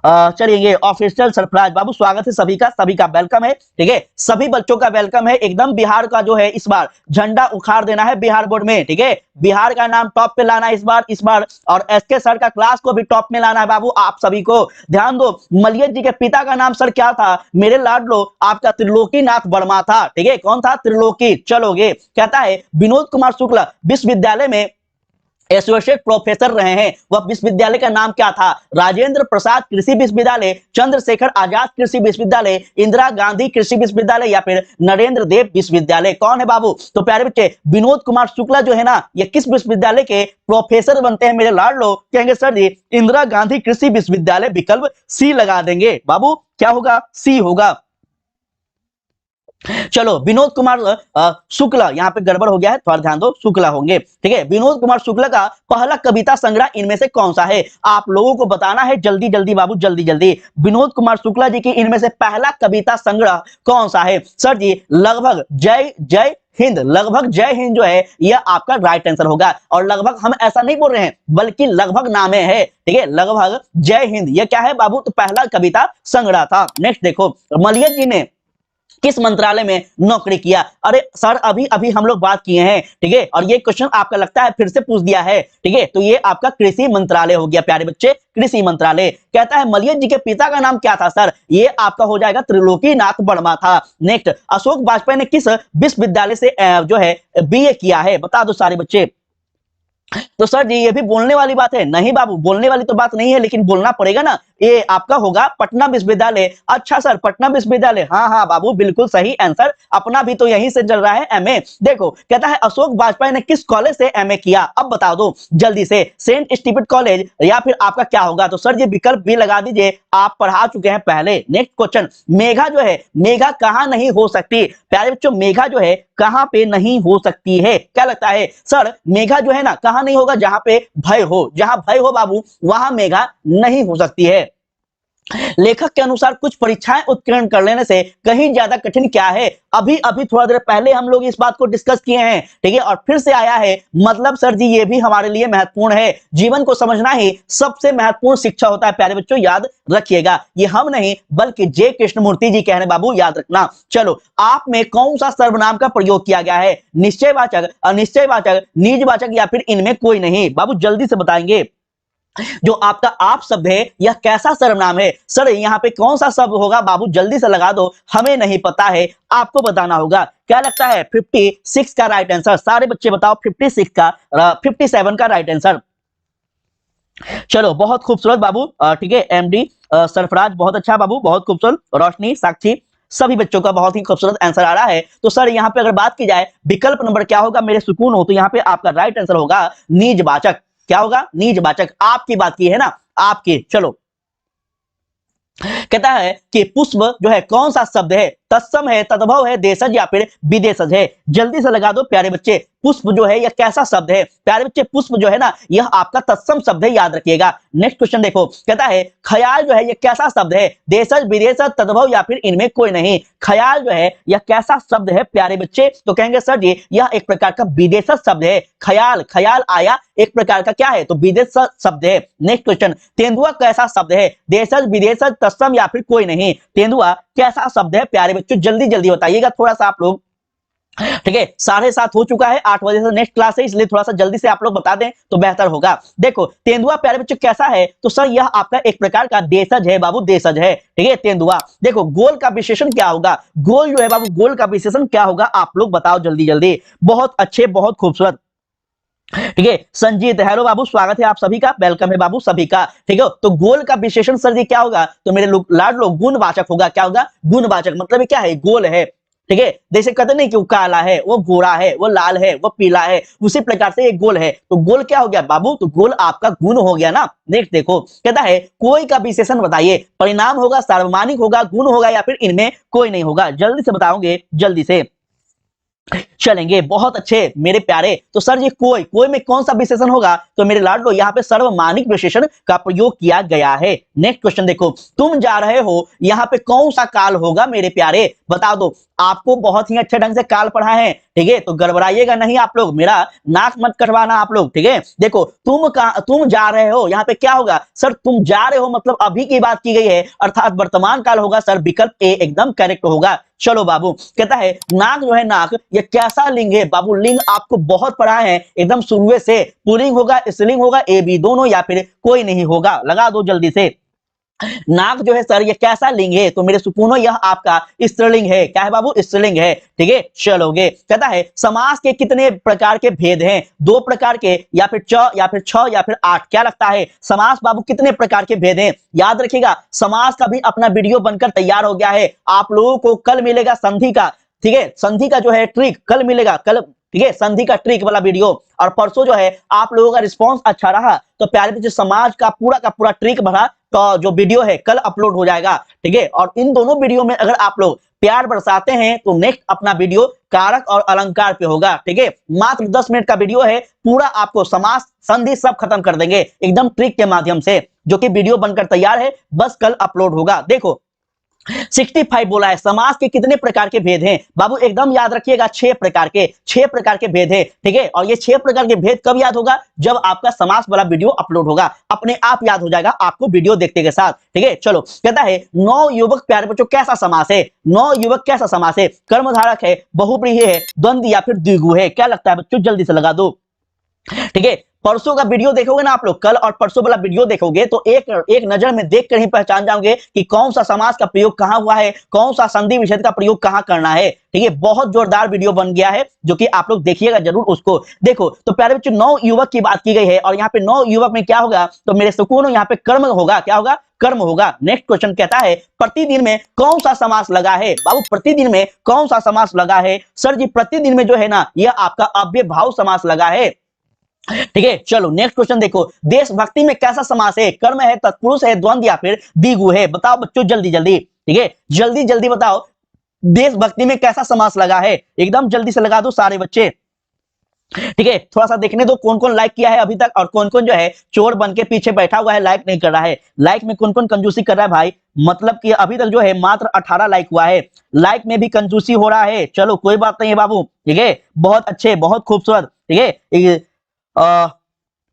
चलिए, ऑफिशियल सरफराज बाबू स्वागत है सभी का वेलकम है। ठीक है, सभी बच्चों का वेलकम है। एकदम बिहार का जो है इस बार झंडा उखाड़ देना है बिहार बोर्ड में। ठीक है, बिहार का नाम टॉप पे लाना है इस बार, और एसके सर का क्लास को भी टॉप में लाना है बाबू आप सभी को। ध्यान दो, मलिया जी के पिता का नाम सर क्या था? मेरे लाडलो आपका त्रिलोकीनाथ वर्मा था। ठीक है, कौन था? त्रिलोकी। चलोगे, कहता है विनोद कुमार शुक्ल विश्वविद्यालय में एसोसिएट प्रोफेसर रहे हैं, वह विश्वविद्यालय का नाम क्या था? राजेंद्र प्रसाद कृषि विश्वविद्यालय, चंद्रशेखर आजाद कृषि विश्वविद्यालय, इंदिरा गांधी कृषि विश्वविद्यालय, या फिर नरेंद्र देव विश्वविद्यालय? कौन है बाबू? तो प्यारे बच्चे विनोद कुमार शुक्ला जो है ना, ये किस विश्वविद्यालय के प्रोफेसर बनते हैं मेरे लाडलो? कहेंगे सर जी इंदिरा गांधी कृषि विश्वविद्यालय। विकल्प सी लगा देंगे बाबू, क्या होगा? सी होगा। चलो विनोद कुमार शुक्ला, यहाँ पे गड़बड़ हो गया है, थोड़ा ध्यान दो, शुक्ला होंगे, ठीक है। विनोद कुमार शुक्ला का पहला कविता संग्रह इनमें से कौन सा है? आप लोगों को बताना है जल्दी जल्दी बाबू, जल्दी जल्दी। विनोद कुमार शुक्ला जी की इनमें से पहला कविता संग्रह कौन सा है? सर जी लगभग जय जय हिंद, लगभग जय हिंद जो है यह आपका राइट आंसर होगा। और लगभग हम ऐसा नहीं बोल रहे हैं, बल्कि लगभग नामे है, ठीक है, लगभग जय हिंद, यह क्या है बाबू? तो पहला कविता संग्रह था। नेक्स्ट देखो, मलिया जी ने किस मंत्रालय में नौकरी किया? अरे सर अभी अभी हम लोग बात किए हैं, ठीक है, और ये क्वेश्चन आपका लगता है फिर से पूछ दिया है, ठीक है, तो ये आपका कृषि मंत्रालय हो गया प्यारे बच्चे, कृषि मंत्रालय। कहता है मलियत जी के पिता का नाम क्या था? सर ये आपका हो जाएगा त्रिलोकीनाथ वर्मा था। नेक्स्ट, अशोक वाजपेयी ने किस विश्वविद्यालय से जो है बीए किया है? बता दो सारे बच्चे। तो सर जी ये भी बोलने वाली बात है? नहीं बाबू, बोलने वाली तो बात नहीं है, लेकिन बोलना पड़ेगा ना। ये आपका होगा पटना विश्वविद्यालय। अच्छा सर पटना विश्वविद्यालय, हाँ हाँ बाबू बिल्कुल सही आंसर, अपना भी तो यहीं से चल रहा है एमए। देखो कहता है अशोक वाजपेयी ने किस कॉलेज से एमए किया? अब बता दो जल्दी से, सेंट स्टीफन कॉलेज या फिर आपका क्या होगा? तो सर जी विकल्प भी लगा दीजिए, आप पढ़ा चुके हैं पहले। नेक्स्ट क्वेश्चन, मेघा जो है, मेघा कहां नहीं हो सकती? प्यारे बच्चों मेघा जो है कहां पे नहीं हो सकती है? क्या लगता है सर? मेघा जो है ना कहां नहीं होगा? जहां पे भय हो, जहां भय हो बाबू वहां मेघा नहीं हो सकती है। लेखक के अनुसार कुछ परीक्षाएं उत्तीर्ण कर लेने से कहीं ज्यादा कठिन क्या है? अभी अभी थोड़ा देर पहले हम लोग इस बात को डिस्कस किए हैं, ठीक है, और फिर से आया है। मतलब सर जी ये भी हमारे लिए महत्वपूर्ण है, जीवन को समझना ही सबसे महत्वपूर्ण शिक्षा होता है प्यारे बच्चों, याद रखिएगा। ये हम नहीं बल्कि जे कृष्णमूर्ति जी कह रहे बाबू, याद रखना। चलो आप में कौन सा सर्वनाम का प्रयोग किया गया है? निश्चयवाचक, अनिश्चयवाचक, निजवाचक या फिर इनमें कोई नहीं? बाबू जल्दी से बताएंगे। जो आपका आप शब्द है यह कैसा सर्वनाम है? सर यहाँ पे कौन सा शब्द होगा बाबू? जल्दी से लगा दो, हमें नहीं पता है, आपको बताना होगा। क्या लगता है? 56 का राइट आंसर, सारे बच्चे बताओ 56 का 57 का राइट आंसर। चलो बहुत खूबसूरत बाबू, ठीक है, एमडी सरफराज बहुत अच्छा बाबू, बहुत खूबसूरत। रोशनी, साक्षी, सभी बच्चों का बहुत ही खूबसूरत आंसर आ रहा है। तो सर यहाँ पे अगर बात की जाए विकल्प नंबर क्या होगा मेरे सुकून हो, तो यहाँ पे आपका राइट आंसर होगा निजवाचक। क्या होगा? निजवाचक। आपकी बात की है ना, आपकी। चलो कहता है कि पुष्प जो है कौन सा शब्द है? तत्सम है, तद्भव है, देशज या फिर विदेशज है? जल्दी से लगा दो प्यारे बच्चे, पुष्प जो है यह कैसा शब्द है? प्यारे बच्चे पुष्प जो है ना यह आपका तत्सम शब्द है, याद रखिएगा। नेक्स्ट क्वेश्चन देखो, कहता है ख्याल जो है यह कैसा शब्द है? देशज, विदेशज, तद्भव या फिर इनमें कोई नहीं? ख्याल जो है यह कैसा शब्द है प्यारे बच्चे? तो कहेंगे सर जी यह एक प्रकार का विदेशज शब्द है। ख्याल, ख्याल आया एक प्रकार का क्या है? तो विदेशज शब्द है। नेक्स्ट क्वेश्चन, तेंदुआ कैसा शब्द है? देशज, विदेशज, तत्सम या फिर कोई नहीं? तेंदुआ कैसा शब्द है प्यारे बच्चों? जल्दी जल्दी बताइएगा थोड़ा सा आप लोग, ठीक है। 7:30 हो चुका है, 8 बजे से नेक्स्ट क्लास है, इसलिए थोड़ा सा जल्दी से आप लोग बता दें तो बेहतर होगा। देखो तेंदुआ प्यारे बच्चों कैसा है? तो सर यह आपका एक प्रकार का देशज है बाबू, देशज है, ठीक है तेंदुआ। देखो गोल का विशेषण क्या होगा? गोल जो है बाबू, गोल का विशेषण क्या होगा? आप लोग बताओ जल्दी जल्दी। बहुत अच्छे, बहुत खूबसूरत, ठीक है। संजीत, हेलो बाबू, स्वागत है आप सभी का, वेलकम है बाबू सभी का, ठीक है। तो गोल का विशेषण सर जी क्या होगा? तो मेरे लोग लाड लोग गुणवाचक होगा। क्या होगा? गुणवाचक। मतलब क्या है? गोल है, ठीक है। जैसे कहते नहीं कि वो काला है, वो गोरा है, वो लाल है, वो पीला है, उसी प्रकार से ये गोल है। तो गोल क्या हो गया बाबू? तो गोल आपका गुण हो गया ना। नेक्स्ट देखो, कहता है कोई का विशेषण बताइए। परिणाम होगा, सार्वमानिक होगा, गुण होगा या फिर इनमें कोई नहीं होगा? जल्दी से बताओगे, जल्दी से चलेंगे। बहुत अच्छे मेरे प्यारे। तो सर ये कोई, कोई में कौन सा विशेषण होगा? तो मेरे लाडलो यहाँ पे सर्वमानिक विशेषण का प्रयोग किया गया है। नेक्स्ट क्वेश्चन देखो, तुम जा रहे हो, यहाँ पे कौन सा काल होगा मेरे प्यारे? बता दो। आपको बहुत ही अच्छे ढंग से काल पढ़ा है, ठीक है, तो गड़बड़ाइएगा नहीं आप लोग, मेरा नाक मत कटवाना आप लोग, ठीक है। देखो तुम जा रहे हो, यहाँ पे क्या होगा? सर तुम जा रहे हो मतलब अभी की बात की गई है, अर्थात वर्तमान काल होगा। सर विकल्प ए एकदम करेक्ट होगा। चलो बाबू, कहता है नाक जो है, नाक ये कैसा लिंग है? बाबू लिंग आपको बहुत पढ़ा है एकदम शुरू से, पुल्लिंग होगा, स्त्रीलिंग होगा, ए बी दोनों या फिर कोई नहीं होगा? लगा दो जल्दी से। नाक जो है सर ये कैसा लिंग है? तो मेरे सुकूनो यह आपका स्त्रीलिंग है। क्या है बाबू? स्त्रीलिंग है, ठीक है। चलोगे, कहता है समास के कितने प्रकार के भेद हैं? 2 प्रकार के या फिर च या फिर छ या फिर 8? क्या लगता है समास बाबू कितने प्रकार के भेद हैं? याद रखिएगा समास का भी अपना वीडियो बनकर तैयार हो गया है, आप लोगों को कल मिलेगा संधि का, ठीक है। संधि का जो है ट्रिक कल मिलेगा, कल, ठीक है, संधि का ट्रिक वाला वीडियो। और परसों जो है आप लोगों का रिस्पांस अच्छा रहा तो प्यारे बच्चे समाज का पूरा ट्रिक भरा तो जो वीडियो है कल अपलोड हो जाएगा, ठीक है। और इन दोनों वीडियो में अगर आप लोग प्यार बरसाते हैं तो नेक्स्ट अपना वीडियो कारक और अलंकार पे होगा, ठीक है। मात्र 10 मिनट का वीडियो है, पूरा आपको समास संधि सब खत्म कर देंगे एकदम ट्रिक के माध्यम से, जो कि वीडियो बनकर तैयार है, बस कल अपलोड होगा। देखो 65 बोला है, समास के कितने प्रकार के भेद हैं बाबू, एकदम याद रखिएगा 6 प्रकार के भेद है, ठीक है। और ये 6 प्रकार के भेद कब याद होगा, जब आपका समास वाला वीडियो अपलोड होगा, अपने आप याद हो जाएगा आपको वीडियो देखते के साथ, ठीक है। चलो कहता है नौ युवक प्यारे बच्चों कैसा समास है, नौ युवक कैसा समास है, कर्मधारक है, बहुव्रीहि है, द्वंद्व या फिर द्विगु है, क्या लगता है बच्चों, जल्दी से लगा दो, ठीक है। परसों का वीडियो देखोगे ना आप लोग, कल और परसों वाला वीडियो देखोगे तो एक नजर में देखकर ही पहचान जाओगे कि कौन सा समास का प्रयोग कहां हुआ है, कौन सा संधि विच्छेद का प्रयोग कहां करना है, ठीक है। बहुत जोरदार वीडियो बन गया है, जो कि आप लोग देखिएगा जरूर उसको। देखो तो प्यारे बच्चों 9 युवक की बात की गई है, और यहाँ पे 9 युवक में क्या होगा, तो मेरे सुकून यहाँ पे कर्म होगा, क्या होगा, कर्म होगा। नेक्स्ट क्वेश्चन कहता है प्रतिदिन में कौन सा समास लगा है बाबू, प्रतिदिन में कौन सा समास लगा है, सर जी प्रतिदिन में जो है ना यह आपका अव्ययभाव समास लगा है, ठीक है। चलो नेक्स्ट क्वेश्चन देखो, देशभक्ति में कैसा समास है, कर्म है, तत्पुरुष है, द्वंद्व या फिर द्विगु है, बताओ बच्चों जल्दी जल्दी, ठीक है, जल्दी जल्दी बताओ देशभक्ति में कैसा समास लगा है, एकदम जल्दी से लगा दो सारे बच्चे, ठीक है। थोड़ा सा देखने दो कौन कौन लाइक किया है अभी तक, और कौन कौन जो है चोर बन के पीछे बैठा हुआ है, लाइक नहीं कर रहा है। लाइक में कौन कौन कंजूसी कर रहा है भाई, मतलब कि अभी तक जो है मात्र 18 लाइक हुआ है, लाइक में भी कंजूसी हो रहा है। चलो कोई बात नहीं है बाबू, ठीक है, बहुत अच्छे, बहुत खूबसूरत, ठीक है।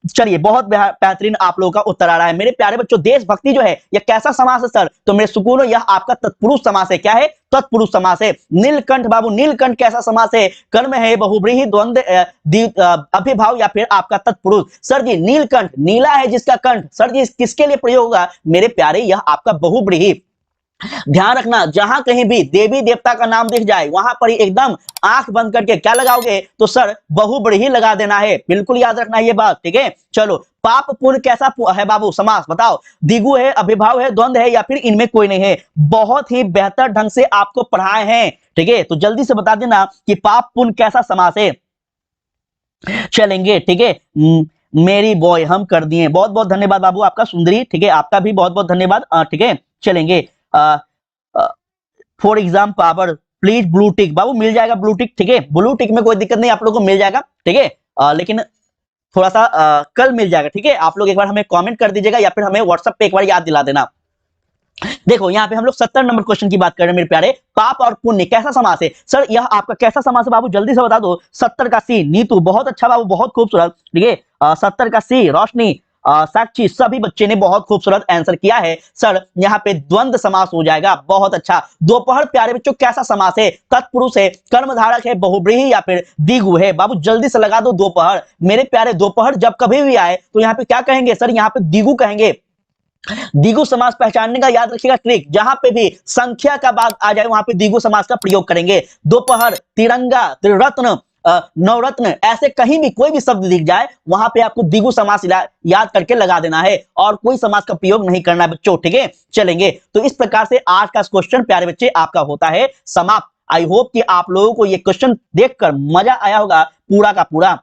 चलिए बहुत बेहतरीन आप लोगों का उत्तर आ रहा है मेरे प्यारे बच्चों। देशभक्ति जो है यह कैसा समास है सर, तो मेरे सुकून यह आपका तत्पुरुष समास है, क्या है, तत्पुरुष समास है। नीलकंठ बाबू, नीलकंठ कैसा समास है, कर्म है, बहुव्रीहि, द्वंद्व, अभिभाव या फिर आपका तत्पुरुष, सर जी नीलकंठ, नीला है जिसका कंठ, सर जी किसके लिए प्रयोग होगा मेरे प्यारे, यह आपका बहुव्रीहि। ध्यान रखना जहां कहीं भी देवी देवता का नाम दिख जाए वहां पर ही एकदम आंख बंद करके क्या लगाओगे, तो सर बहुव्रीहि लगा देना है, बिल्कुल याद रखना ये बात, ठीक है। चलो पाप पुण्य कैसा है बाबू समास, बताओ द्विगु है, अभिभाव है, द्वंद्व है या फिर इनमें कोई नहीं है, बहुत ही बेहतर ढंग से आपको पढ़ाए हैं, ठीक है। तो जल्दी से बता देना कि पाप पुण्य कैसा समास है, चलेंगे, ठीक है। मेरी बॉय हम कर दिए, बहुत बहुत धन्यवाद बाबू आपका, सुंदरी, ठीक है, आपका भी बहुत बहुत धन्यवाद, ठीक है। चलेंगे for exam power please blue tick, बाबू मिल जाएगा ब्लू टिक, ठीक है, ब्लू टिक में कोई दिक्कत नहीं, आप लोगों को मिल जाएगा, ठीक है। लेकिन थोड़ा सा कल मिल जाएगा, ठीक है। आप लोग एक बार हमें कमेंट कर दीजिएगा या फिर हमें व्हाट्सएप पे एक बार याद दिला देना। देखो यहाँ पे हम लोग 70 नंबर क्वेश्चन की बात कर रहे हैं मेरे प्यारे, पाप और पुण्य कैसा समास है, सर यह आपका कैसा समास है बाबू, जल्दी से बता दो। 70 का सी, नीतू बहुत अच्छा बाबू, बहुत खूबसूरत, ठीक है। 70 का सी, रोशनी, साक्षी, सभी बच्चे ने बहुत खूबसूरत आंसर किया है, सर यहाँ पे द्वंद्व समास हो जाएगा, बहुत अच्छा। दोपहर प्यारे बच्चों कैसा समास है, तत्पुरुष है, कर्मधारक है, बहुव्रीहि या फिर द्विगु है, बाबू जल्दी से लगा दो दोपहर मेरे प्यारे। दोपहर जब कभी भी आए तो यहाँ पे क्या कहेंगे सर, यहाँ पे द्विगु कहेंगे। द्विगु समास पहचानने का याद रखिएगा ट्रिक, जहां पे भी संख्या का बात आ जाए वहां पे द्विगु समास का प्रयोग करेंगे। दोपहर, तिरंगा, त्रिरत्न, नवरत्न, ऐसे कहीं भी कोई भी शब्द दिख जाए वहां पे आपको द्विगु समास याद करके लगा देना है, और कोई समास का प्रयोग नहीं करना है बच्चों, ठीक है। चलेंगे तो इस प्रकार से आज का क्वेश्चन प्यारे बच्चे आपका होता है समाप्त। आई होप कि आप लोगों को ये क्वेश्चन देखकर मजा आया होगा पूरा का पूरा,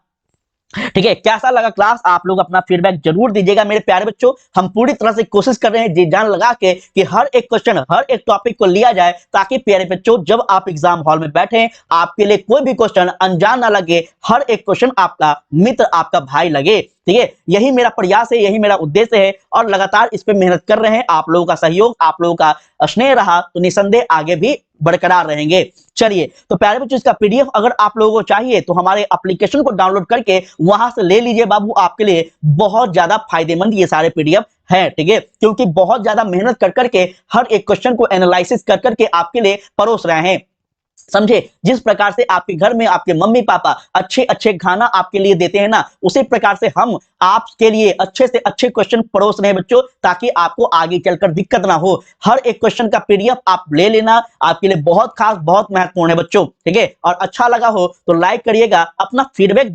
ठीक है। कैसा लगा क्लास, आप लोग अपना फीडबैक जरूर दीजिएगा मेरे प्यारे बच्चों। हम पूरी तरह से कोशिश कर रहे हैं जी जान लगा के कि हर एक क्वेश्चन, हर एक टॉपिक को लिया जाए, ताकि प्यारे बच्चों जब आप एग्जाम हॉल में बैठे आपके लिए कोई भी क्वेश्चन अनजान ना लगे, हर एक क्वेश्चन आपका मित्र, आपका भाई लगे, ठीक है। यही मेरा प्रयास है, यही मेरा उद्देश्य है, और लगातार इस पे मेहनत कर रहे हैं। आप लोगों का सहयोग, आप लोगों का स्नेह रहा तो निसंदेह आगे भी बरकरार रहेंगे। चलिए तो प्यारे बच्चों इसका पीडीएफ अगर आप लोगों को चाहिए तो हमारे एप्लीकेशन को डाउनलोड करके वहां से ले लीजिए बाबू, आपके लिए बहुत ज्यादा फायदेमंद ये सारे पीडीएफ है, ठीक है। क्योंकि बहुत ज्यादा मेहनत कर करके हर एक क्वेश्चन को एनालिसिस कर करके आपके लिए परोस रहे हैं, समझे। जिस प्रकार से आपके घर में आपके मम्मी पापा अच्छे अच्छे खाना आपके लिए देते हैं ना, उसी प्रकार से हम आपके लिए अच्छे से अच्छे क्वेश्चन परोस रहे हैं बच्चों, ताकि आपको आगे चलकर दिक्कत ना हो। हर एक क्वेश्चन का पीडीएफ आप ले लेना, आपके लिए बहुत खास, बहुत महत्वपूर्ण है बच्चों, ठीक है। और अच्छा लगा हो तो लाइक करिएगा, अपना फीडबैक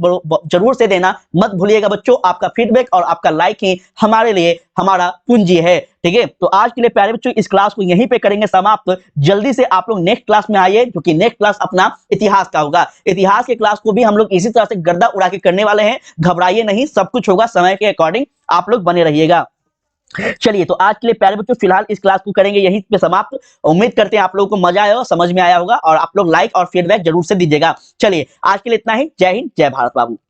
जरूर से देना मत भूलिएगा बच्चों। आपका फीडबैक और आपका लाइक ही हमारे लिए हमारा पूंजी है, ठीक है। तो आज के लिए प्यारे बच्चों इस क्लास को यहीं पे करेंगे समाप्त। जल्दी से आप लोग नेक्स्ट क्लास में आइए, जो कि नेक्स्ट क्लास अपना इतिहास का होगा। इतिहास के क्लास को भी हम लोग इसी तरह से गर्दा उड़ा के करने वाले हैं, घबराइए नहीं, सब कुछ होगा समय के अकॉर्डिंग, आप लोग बने रहिएगा। चलिए, तो आज के लिए प्यारे बच्चों फिलहाल इस क्लास को करेंगे यहीं पे समाप्त। उम्मीद करते हैं आप लोगों को मजा आया हो, समझ में आया होगा और आप लोग लाइक और फीडबैक जरूर से दीजिएगा। चलिए, आज के लिए इतना ही। जय हिंद, जय भारत बाबू।